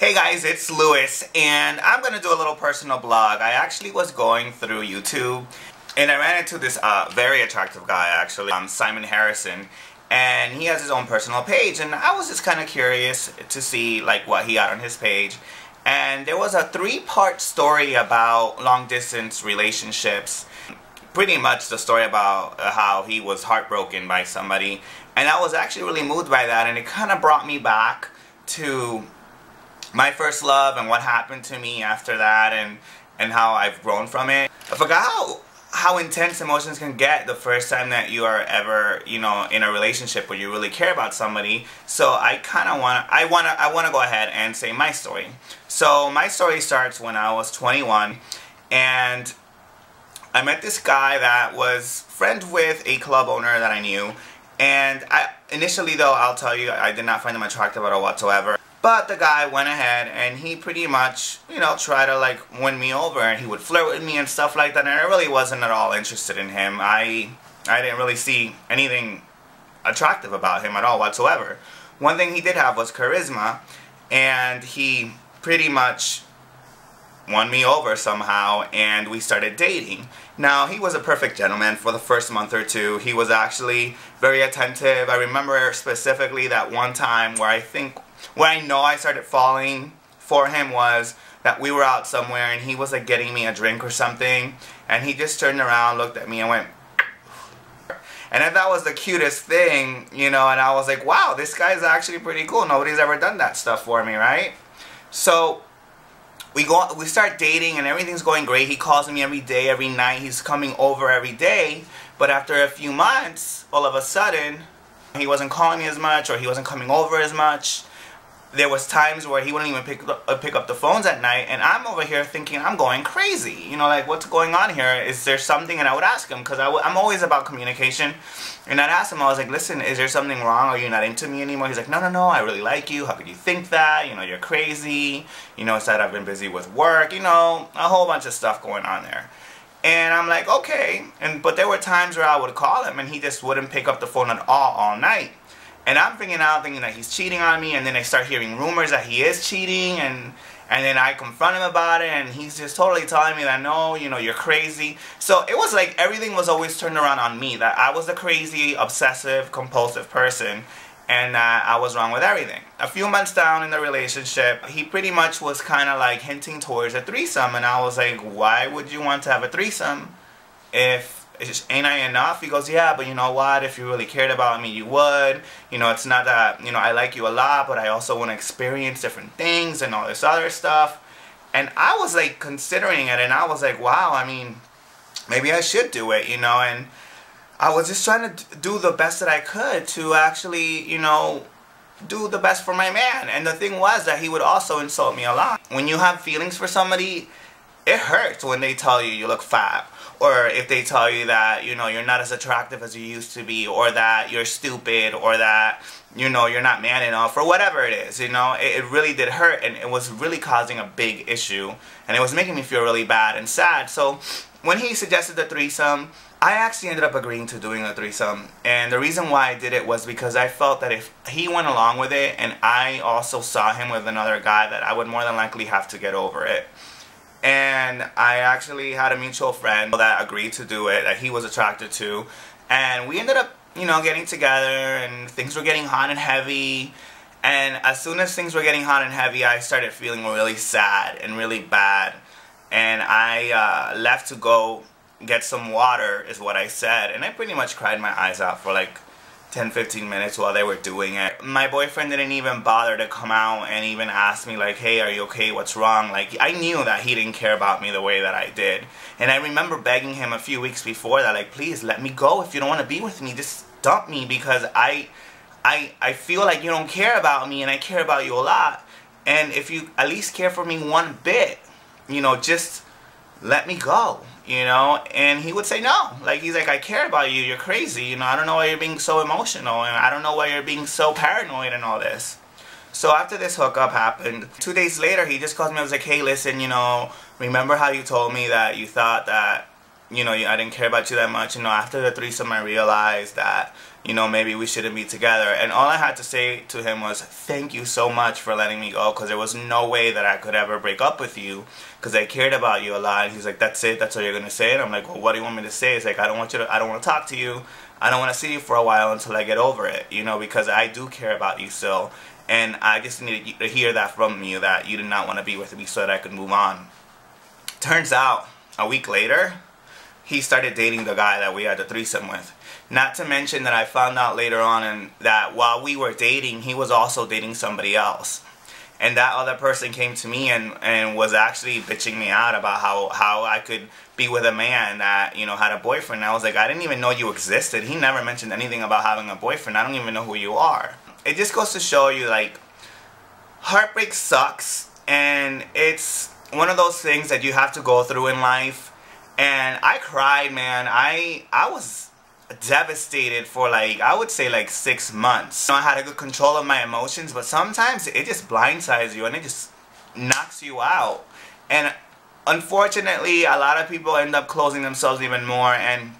Hey guys, it's Lewis, and I'm going to do a little personal blog. I actually was going through YouTube, and I ran into this very attractive guy, actually, Simon Harrison, and he has his own personal page, and I was just kind of curious to see like what he had on his page. And there was a 3-part story about long-distance relationships. Pretty much the story about how he was heartbroken by somebody, and I was actually really moved by that, and it kind of brought me back to my first love and what happened to me after that, and how I've grown from it. I forgot how intense emotions can get the first time that you are ever, in a relationship where you really care about somebody. So I want to go ahead and say my story. So my story starts when I was 21, and I met this guy that was friends with a club owner that I knew, and initially though, I'll tell you, I did not find him attractive at all whatsoever. But the guy went ahead and he pretty much, tried to like win me over, and he would flirt with me and stuff like that, and I really wasn't at all interested in him. I didn't really see anything attractive about him at all whatsoever. One thing he did have was charisma, and he pretty much won me over somehow, and we started dating. Now, he was a perfect gentleman for the first month or two. He was actually very attentive. I remember specifically that one time where I know I started falling for him was that we were out somewhere and he was like getting me a drink or something, and he just turned around, looked at me and went, and I thought that was the cutest thing, and I was like, wow, this guy's actually pretty cool. Nobody's ever done that stuff for me, right? So we start dating and everything's going great. He calls me every day, every night. He's coming over every day. But after a few months, all of a sudden, he wasn't calling me as much, or he wasn't coming over as much. There was times where he wouldn't even pick up the phones at night, and I'm over here thinking I'm going crazy. Like, what's going on here? Is there something? And I would ask him, because I'm always about communication. And I'd ask him, I was like, listen, is there something wrong? Are you not into me anymore? He's like, no, I really like you. How could you think that? You're crazy. It's that I've been busy with work. A whole bunch of stuff going on there. And I'm like, okay. But there were times where I would call him and he just wouldn't pick up the phone at all night. And I'm thinking that he's cheating on me, and then I start hearing rumors that he is cheating, and then I confront him about it, and he's just totally telling me that, no, you're crazy. So it was like everything was always turned around on me, that I was the crazy, obsessive, compulsive person, and that I was wrong with everything. A few months down in the relationship, he pretty much was kind of like hinting towards a threesome, and I was like, why would you want to have a threesome if ain't I enough? He goes, yeah, but you know what, if you really cared about me, you would. It's not that, I like you a lot, but I also want to experience different things and all this other stuff. And I was like considering it, and I was like, wow, maybe I should do it, and I was just trying to do the best that I could to actually, do the best for my man. And the thing was that he would also insult me a lot. When you have feelings for somebody, it hurts when they tell you you look fat, or if they tell you that, you're not as attractive as you used to be, or that you're stupid, or that, you're not man enough, or whatever it is, it really did hurt, and it was really causing a big issue, and it was making me feel really bad and sad. So when he suggested the threesome, I actually ended up agreeing to doing a threesome, and the reason why I did it was because I felt that if he went along with it, and I also saw him with another guy, that I would more than likely have to get over it. And I actually had a mutual friend that agreed to do it, that he was attracted to. And we ended up, getting together, and things were getting hot and heavy. And as soon as things were getting hot and heavy, I started feeling really sad and really bad. And I left to go get some water, is what I said. And I pretty much cried my eyes out for like 10-15 minutes while they were doing it. My boyfriend didn't even bother to come out and even ask me like, hey, are you okay, what's wrong? Like, I knew that he didn't care about me the way that I did. And I remember begging him a few weeks before that, like, please let me go. If you don't want to be with me, just dump me, because I feel like you don't care about me, and I care about you a lot. And if you at least care for me one bit, just let me go. And he would say no. Like, he's like, I care about you, you're crazy, I don't know why you're being so emotional, and I don't know why you're being so paranoid and all this. So after this hookup happened, 2 days later, he just called me. I was like, hey, listen, remember how you told me that you thought that you know, I didn't care about you that much. You know, after the threesome, I realized that, you know, maybe we shouldn't be together. And all I had to say to him was, thank you so much for letting me go, because there was no way that I could ever break up with you, because I cared about you a lot. And he's like, that's it? That's all you're going to say? And I'm like, well, what do you want me to say? It's like, I don't want to talk to you. I don't want to see you for a while until I get over it, you know, because I do care about you still. And I just needed to hear that from you, that you did not want to be with me, so that I could move on. Turns out, a week later, he started dating the guy that we had the threesome with. Not to mention that I found out later on that while we were dating, he was also dating somebody else. And that other person came to me and was actually bitching me out about how I could be with a man that, you know, had a boyfriend. And I was like, I didn't even know you existed. He never mentioned anything about having a boyfriend. I don't even know who you are. It just goes to show you, like, heartbreak sucks. And it's one of those things that you have to go through in life. And I cried, man. I was devastated for, like, I would say like 6 months. You know, I had a good control of my emotions, but sometimes it just blindsides you and it just knocks you out. And unfortunately, a lot of people end up closing themselves even more. And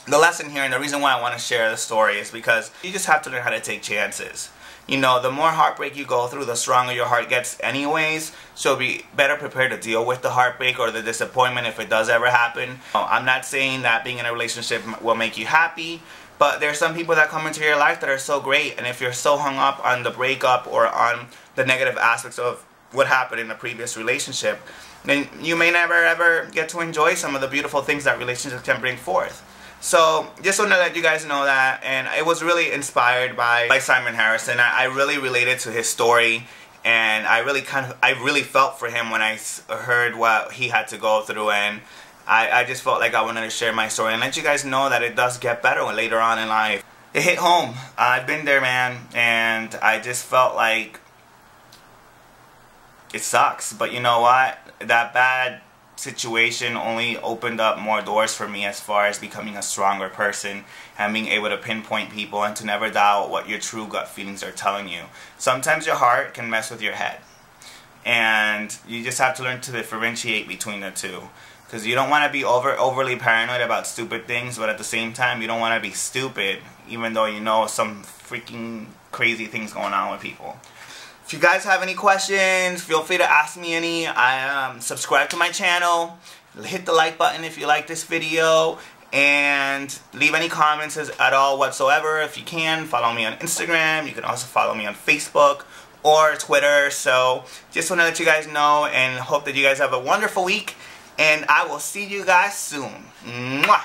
the lesson here, and the reason why I want to share the story, is because you just have to learn how to take chances. You know, the more heartbreak you go through, the stronger your heart gets anyways. So be better prepared to deal with the heartbreak or the disappointment if it does ever happen. I'm not saying that being in a relationship will make you happy, but there's some people that come into your life that are so great. And if you're so hung up on the breakup or on the negative aspects of what happened in a previous relationship, then you may never ever get to enjoy some of the beautiful things that relationships can bring forth. So, just want to let you guys know that, and it was really inspired by Simon Harrison. I really related to his story, and I really felt for him when I heard what he had to go through, and I just felt like I wanted to share my story and let you guys know that it does get better later on in life. It hit home. I've been there, man, and I just felt like it sucks, but you know what? That bad situation only opened up more doors for me as far as becoming a stronger person and being able to pinpoint people and to never doubt what your true gut feelings are telling you. Sometimes your heart can mess with your head, and you just have to learn to differentiate between the two, because you don't want to be overly paranoid about stupid things, but at the same time you don't want to be stupid even though you know some freaking crazy things going on with people. If you guys have any questions, feel free to ask me any. Subscribe to my channel, hit the like button if you like this video, and leave any comments at all whatsoever. If you can, follow me on Instagram. You can also follow me on Facebook or Twitter. So just want to let you guys know and hope that you guys have a wonderful week, and I will see you guys soon. Mwah!